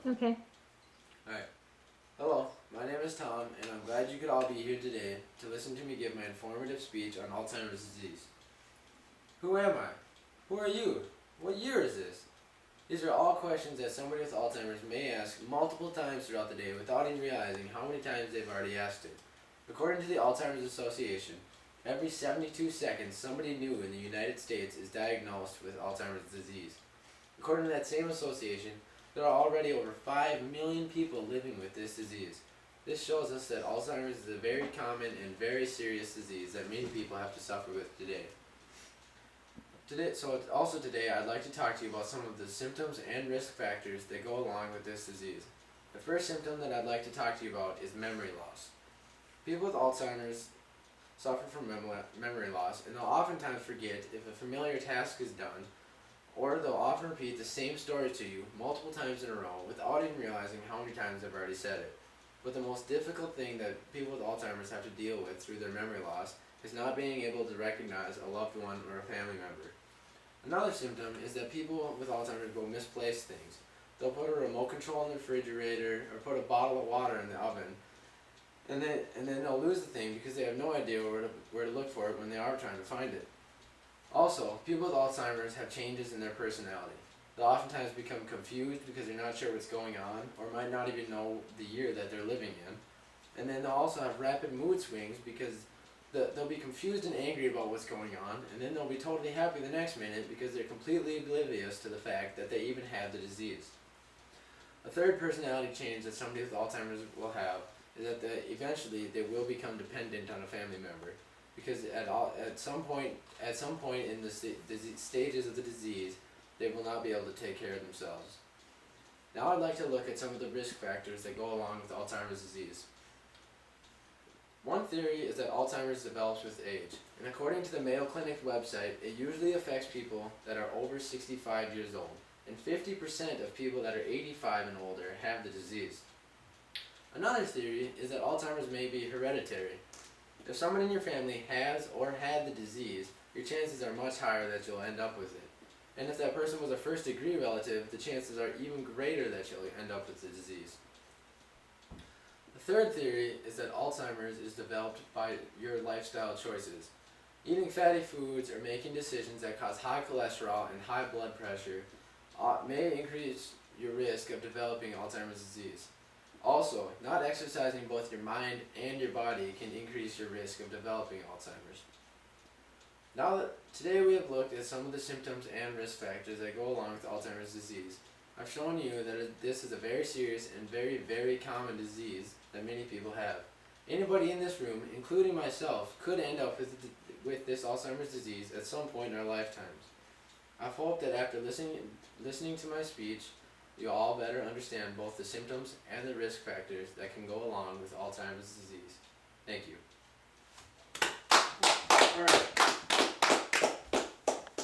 Okay. Alright. Hello, my name is Tom, and I'm glad you could all be here today to listen to me give my informative speech on Alzheimer's disease. Who am I? Who are you? What year is this? These are all questions that somebody with Alzheimer's may ask multiple times throughout the day without even realizing how many times they've already asked it. According to the Alzheimer's Association, every 72 seconds somebody new in the United States is diagnosed with Alzheimer's disease. According to that same association, there are already over 5 million people living with this disease. This shows us that Alzheimer's is a very common and very serious disease that many people have to suffer with today. Today, I'd like to talk to you about some of the symptoms and risk factors that go along with this disease. The first symptom that I'd like to talk to you about is memory loss. People with Alzheimer's suffer from memory loss, and they'll oftentimes forget if a familiar task is done, or they'll often repeat the same story to you multiple times in a row without even realizing how many times they've already said it. But the most difficult thing that people with Alzheimer's have to deal with through their memory loss is not being able to recognize a loved one or a family member. Another symptom is that people with Alzheimer's will misplace things. They'll put a remote control in the refrigerator or put a bottle of water in the oven, and then they'll lose the thing because they have no idea where to look for it when they are trying to find it. Also, people with Alzheimer's have changes in their personality. They'll oftentimes become confused because they're not sure what's going on, or might not even know the year that they're living in. And then they'll also have rapid mood swings because they'll be confused and angry about what's going on, and then they'll be totally happy the next minute because they're completely oblivious to the fact that they even have the disease. A third personality change that somebody with Alzheimer's will have is that eventually they will become dependent on a family member, because at some point in the stages of the disease, they will not be able to take care of themselves. Now I'd like to look at some of the risk factors that go along with Alzheimer's disease. One theory is that Alzheimer's develops with age, and according to the Mayo Clinic website, it usually affects people that are over 65 years old, and 50% of people that are 85 and older have the disease. Another theory is that Alzheimer's may be hereditary. If someone in your family has or had the disease, your chances are much higher that you'll end up with it. And if that person was a first-degree relative, the chances are even greater that you'll end up with the disease. The third theory is that Alzheimer's is developed by your lifestyle choices. Eating fatty foods or making decisions that cause high cholesterol and high blood pressure may increase your risk of developing Alzheimer's disease. Also, not exercising both your mind and your body can increase your risk of developing Alzheimer's. Today we have looked at some of the symptoms and risk factors that go along with Alzheimer's disease. I've shown you that this is a very serious and very, very common disease that many people have. Anybody in this room, including myself, could end up with this Alzheimer's disease at some point in our lifetimes. I hope that after listening to my speech, you all better understand both the symptoms and the risk factors that can go along with Alzheimer's disease. Thank you. All right.